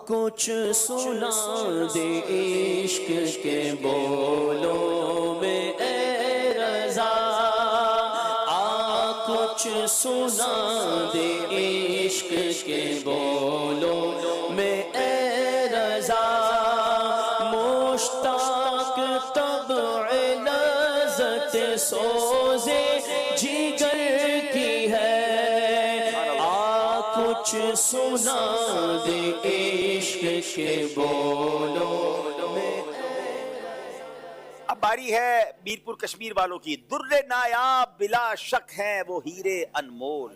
کچھ سنا دے عشق کے بولوں میں اے رضا، کچھ سنا دے عشق کے بولوں میں اے رضا، مشتاق طبع لذت سوزے جگر کی ہے، کچھ سنا دے عشق کے بولوں میں۔ اب باری ہے میرپور کشمیر والوں کی۔ در نایاب بلا شک ہیں وہ ہیرے انمول،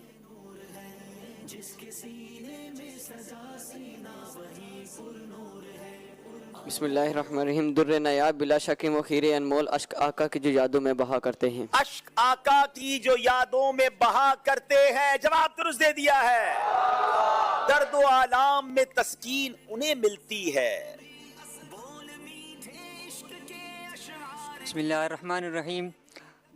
بسم اللہ الرحمن الرحیم۔ در نایاب بلا شک وہ ہیرے انمول، اشک آقا کی جو یادوں میں بہا کرتے ہیں، اشک آقا کی جو یادوں میں بہا کرتے ہیں۔ جواب درست دے دیا ہے۔ درد و آلام میں تسکین انہیں ملتی ہے۔ بسم اللہ الرحمن الرحیم۔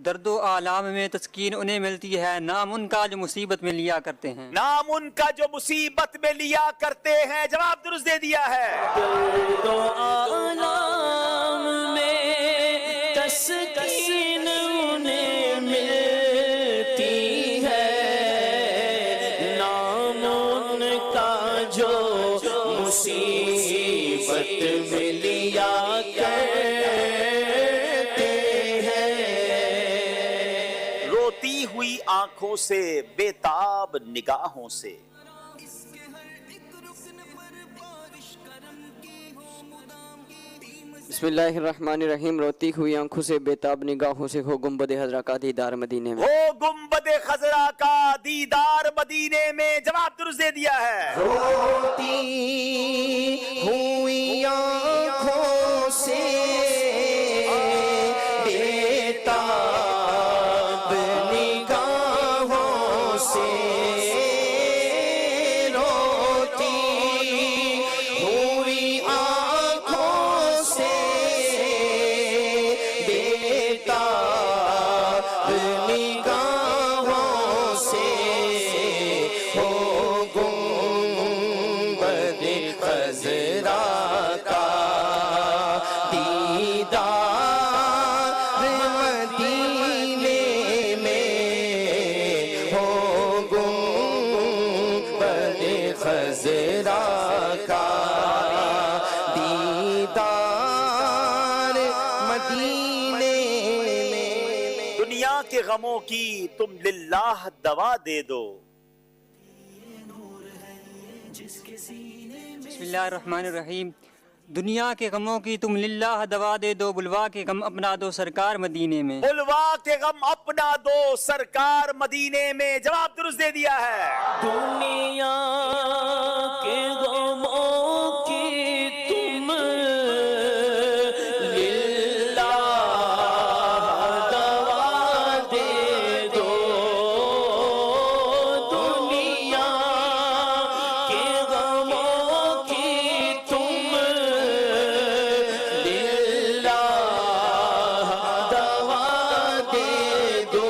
درد و آلام میں تسکین انہیں ملتی ہے، نام ان کا جو مصیبت میں لیا کرتے ہیں، نام ان کا جو مصیبت میں لیا کرتے ہیں۔ جواب درست دے دیا ہے۔ درد و آلام میں تسکین انہیں ملتی ہے، نام ان کا جو مصیبت میں لیا کرتے ہیں، روتی ہوئی آنکھوں سے، بےتاب نگاہوں سے، بسم اللہ الرحمن الرحیم۔ روتی ہوئی آنکھوں سے، بےتاب نگاہوں سے، ہو گنبد خضرا کا دیدار مدینے میں، ہو گنبد خضرا کا دیدار مدینے میں۔ جواب درست دے دیا ہے۔ روتی ہوئی آنکھوں سے، بےتاب نگاہوں سے، روتی ہوئی آنکھوں سے، بےتاب نگاہوں سے، ہو گنبد خضرا کا دیدار مدینے میں، ہو گنبد خضرا کا دیدار مدینے میں۔ دنیا کے غموں کی تم للہ دوا دے دو، بسم اللہ الرحمن الرحیم۔ دنیا کے غموں کی تم للہ دوا دے دو، بلوا کے غم اپنا دو سرکار مدینے میں، بلوا کے غم اپنا دو سرکار مدینے میں۔ جواب درست دے دیا ہے۔ دنیا کے غموں کی تم للہ دوا دے دو، دنیا کے غموں کی تم للہ دوا دے دو،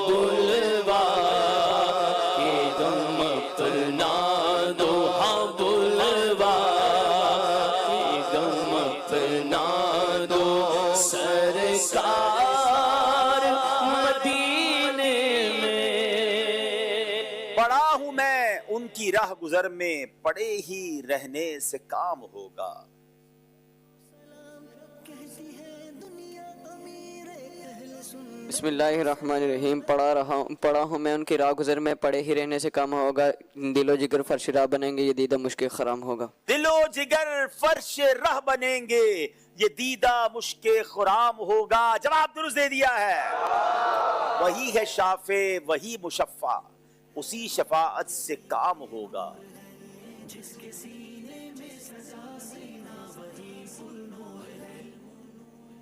بلوا کے غم اپنا دو، ہاں بلوا کے غم اپنا دو سرکار مدینے میں۔ پڑا ہوں میں ان کی راہ گزر میں، پڑے ہی رہنے سے کام ہوگا، بسم اللہ الرحمن الرحیم۔ پڑا ہوں میں ان کی راہ گزر میں، پڑے ہی رہنے سے کام ہوگا، دل و جگر فرش راہ بنیں گے، یہ دیدہ مشک خرام ہوگا، دل و جگر فرش راہ بنیں گے، یہ دیدہ مشک خرام ہوگا۔ جواب درست دے دیا ہے۔ وہی ہے شافع وہی مشفع، اسی شفاعت سے کام ہوگا۔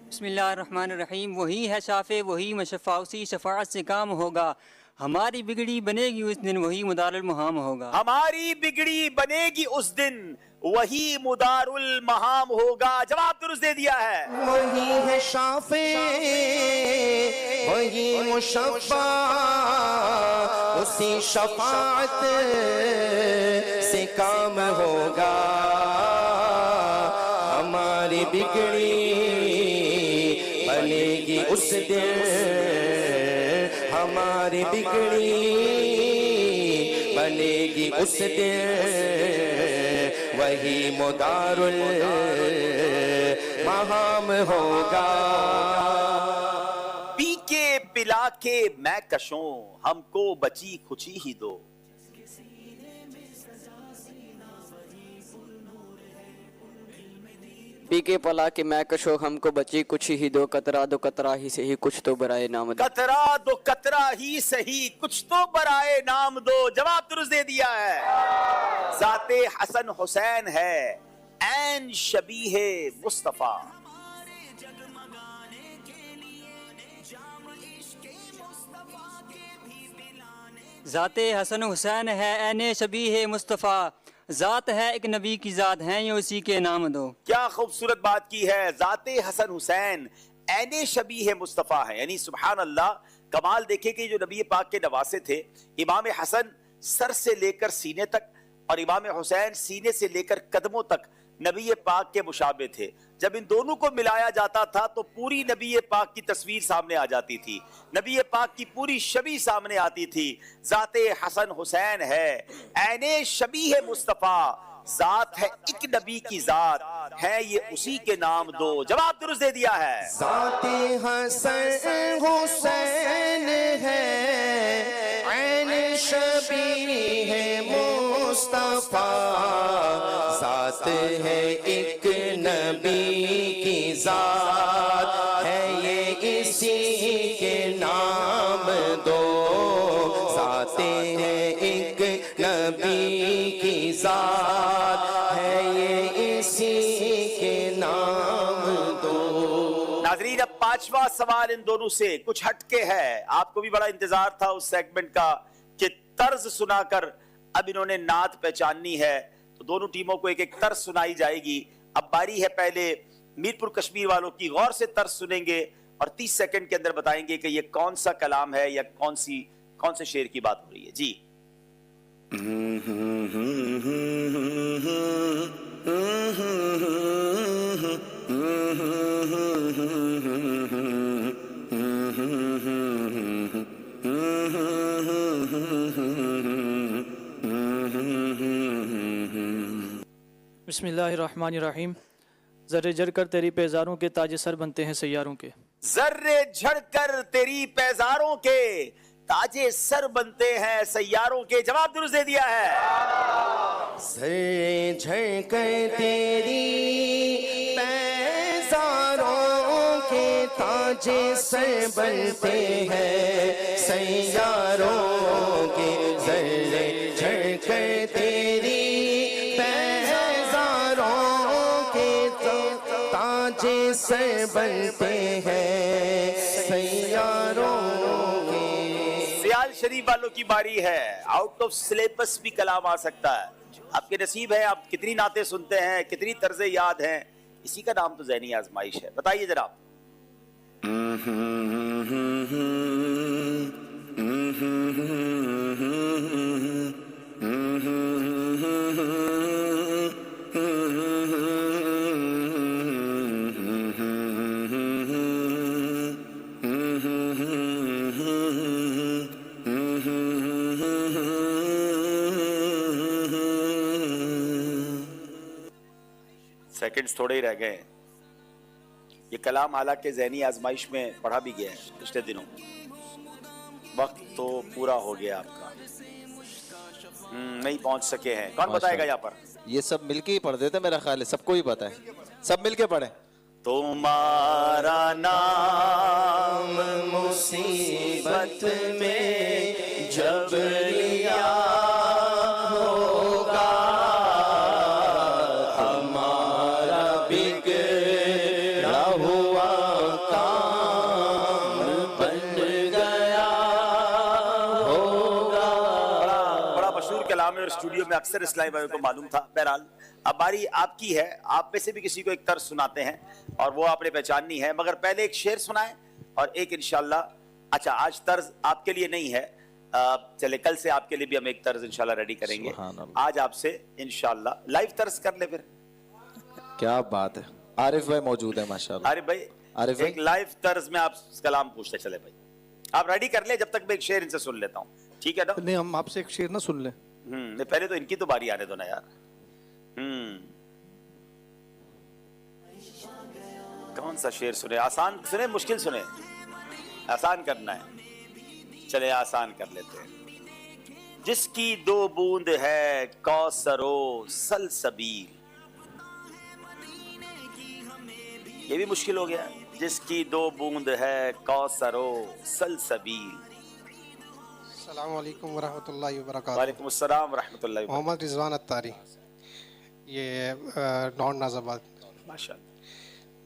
بسم اللہ الرحمن الرحیم۔ وہی ہے شافع وہی مشفع، اسی شفاعت سے کام ہوگا، ہماری بگڑی بنے گی اس دن وہی مدار المہام ہوگا، ہماری بگڑی بنے گی اس دن وہی مدار المہام ہوگا۔ جواب درست دے دیا ہے۔ وہی ہے شافع وہی مشفع، اسی شفاعت سے کام ہوگا، ہماری بگڑی بنے گی اس دن، ہماری بگڑی بنے گی اس دن، وہی مدار المہام ہوگا۔ پی کے پلا کے میں کشوں، ہم کو بچی کچھ ہی دو۔ پی کے پلا کے میں کشو، ہم کو بچی کچھ ہی دو، قطرہ دو قطرہ ہی سے ہی کچھ تو برائے نام دو۔ قطرہ دو قطرہ ہی سہی کچھ تو برائے نام دو۔ جواب درست دے دیا ہے، ذات حسن حسین ہے، عین شبیہ مصطفیٰ۔ ذات حسن حسین ہے، عین شبیہ مصطفیٰ، ذات ہے ایک نبی کی ذات ہیں یہ اسی کے نام دو۔ کیا خوبصورت بات کی ہے، ذات حسن حسین عین شبیہ مصطفیٰ ہے، یعنی سبحان اللہ، کمال دیکھیں کہ جو نبی پاک کے نواسے تھے، امام حسن سر سے لے کر سینے تک اور امام حسین سینے سے لے کر قدموں تک نبی پاک کے مشابہ تھے۔ جب ان دونوں کو ملایا جاتا تھا تو پوری نبی پاک کی تصویر سامنے آ جاتی تھی، نبی پاک کی پوری شبیہ سامنے آتی تھی۔ ذات حسن حسین ہے، عین شبیہ مصطفیٰ، ذات ہے ایک نبی کی ذات ہے یہ اسی کے نام دو۔ جواب درست دے دیا ہے، ذات حسن حسین ہے، عین شبیہ مصطفیٰ، ذات ہے ایک نبی کی ذات ہے یہ اسی کے نام دو، ذات ہے ایک نبی کی ذات ہے یہ اسی کے نام دو۔ ناظرین اب پانچواں سوال ان دونوں سے کچھ ہٹ کے ہے، آپ کو بھی بڑا انتظار تھا اس سیگمنٹ کا کہ طرز سنا کر اب انہوں نے نعت پہچاننی ہے، تو دونوں ٹیموں کو ایک ایک طرز سنائی جائے گی۔ اب باری ہے پہلے میر پور کشمیر والوں کی، غور سے طرز سنیں گے اور 30 سیکنڈ کے اندر بتائیں گے کہ یہ کون سا کلام ہے یا کون سے شعر کی بات ہو رہی ہے۔ جی بسم اللہ الرحمن الرحیم۔ ذرے جھڑ کر تیری پیزاروں کے تاج سر بنتے ہیں سیاروں کے۔ ذرے جھڑ کر تیری پیزاروں کے تاج سر بنتے ہیں سیاروں کے۔ جواب درست دے دیا ہے، ذرے جھڑ کر تیری پیزاروں کے تاج سر بنتے ہیں سیاروں کے، ذرے جھڑ کر تیری پیزاروں کے تاج سر بنتے ہیں سیاروں کے۔ سیال شریف والوں کی باری ہے، آؤٹ آف سلیبس بھی کلام آ سکتا ہے، آپ کے نصیب ہے آپ کتنی نعتیں سنتے ہیں، کتنی طرزیں یاد ہیں، اسی کا نام تو ذہنی آزمائش ہے۔ بتائیے جناب۔ سیکنڈز تھوڑے ہی رہ گئے ہیں۔ یہ کلام حالانکہ ذہنی آزمائش میں پڑھا بھی گیا ہے پچھلے دنوں، وقت تو پورا ہو گیا آپ کا، نہیں پہنچ سکے ہیں۔ کون بتائے گا یہاں پر؟ یہ سب مل کے ہی پڑھ دیتے، میرا خیال ہے سب کو ہی پتہ ہے، سب مل کے پڑھیں۔ تمہارا نام مصیبت میں جب لیا ہوگا، ہمارا بگڑا ہوا کام بن گیا ہوگا۔ بڑا مشہور کلام ہے اور اسٹوڈیو میں اکثر اسلامی بھائیوں کو معلوم تھا۔ بہرحال اب باری آپ کی ہے، آپ میں سے بھی کسی کو ایک طرز سناتے ہیں اور وہ آپ نے پہچاننی ہے، مگر پہلے ایک شعر سنائیں اور ایک انشاءاللہ۔ اچھا آج طرز آپ کے لیے نہیں ہے، چلے کل سے آپ کے لیے بھی ہم ایک طرز انشاءاللہ ریڈی کریں گے. سبحان اللہ. آج آپ سے انشاءاللہ لائیو طرز کر لیں پھر. کیا بات ہے. عارف بھائی موجود ہے ماشاءاللہ. عارف بھائی عارف بھائی. ایک لائیو طرز میں آپ کلام پوچھتے چلے بھائی. آپ ریڈی کر لیں جب تک میں ایک شعر ان سے سن لیتا ہوں. ٹھیک ہے نا؟ نہیں ہم آپ سے ایک شعر نہ سن لیں. پہلے تو ان کی تو باری آنے دو نا یار. کون سا شعر سنے؟ آسان سنے مشکل سنے؟ آسان کرنا ہے. چلے آسان کر لیتے ہیں. جس کی 2 بوند ہے کوثر و سلسبیل. یہ بھی مشکل ہو گیا. جس کی 2 بوند ہے کوثر و سلسبیل. السلام علیکم ورحمۃ اللہ وبرکاتہ. وعلیکم السلام ورحمۃ اللہ وبرکاتہ. محمد رضوان اتاری، یہ نان ناز آباد. ماشاءاللہ.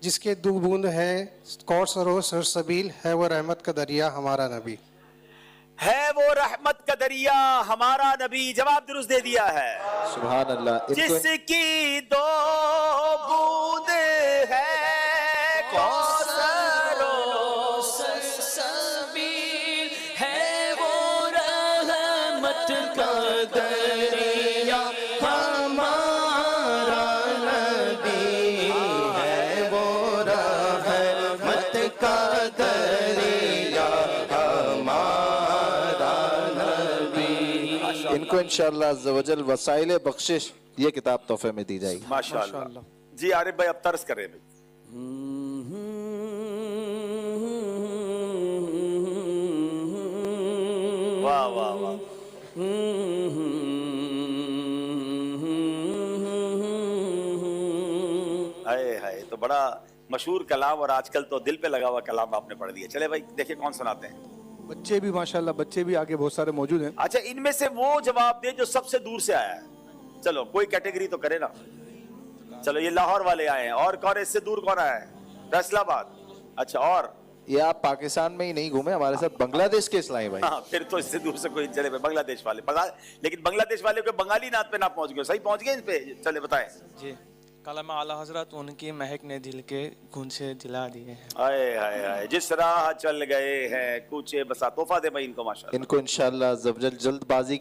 جس کے 2 بوند ہے کوثر و سرسبیل، ہے وہ رحمت کا دریا ہمارا نبی. ہے وہ رحمت کا دریا ہمارا نبی. جواب درست دے دیا ہے. سبحان اللہ. جس کی 2 بوند ہے کوثر و سلسبیل، ہے وہ رحمت کا دریا ہمارا نبی، ہے وہ رحمت کا دریا ہمارا نبی. ان کو انشاءاللہ عز و جل وسائل بخشش یہ کتاب تحفے میں دی جائے گی. ماشاءاللہ. جی عارف بھائی اب طرز کریں بھائی. واہ واہ واہ. ہائے ہائے، تو بڑا مشہور کلام اور آج کل تو دل پہ لگا ہوا کلام آپ نے پڑھ دیا. چلے بھائی دیکھیں کون سناتے ہیں. بچے بھی ماشاءاللہ، بچے بھی آگے بہت سارے موجود ہیں. اچھا ان میں سے وہ جواب دے جو سب سے دور سے آیا ہے. چلو کوئی کیٹیگری تو کرے نا. چلو یہ لاہور والے آئے ہیں. اور کون اس سے دور کون آیا ہے؟ فیصل آباد. اچھا اور یہ آپ پاکستان میں ہی نہیں گھومے، ہمارے ساتھ بنگلہ دیش کے اسلامی بھائی. ہاں پھر تو اس سے دور سے کوئی. چلے بھائی بنگلہ دیش والے لیکن بنگلہ دیش والے کو بنگالی نعت پہ نہ پہنچ گئے. صحیح پہنچ گئے اس پہ. چلے بتائیں. جی کلام اعلیٰ حضرت ان کی مہک نے دل کے گونجے دلا دیے ہیں. ہائے ہائے ہائے. جس راہ چل گئے ہیں کوچے بسا. تحفہ دے بھائی ان کو ماشاءاللہ. ان کو انشاءاللہ عز و جل جلد بازی کے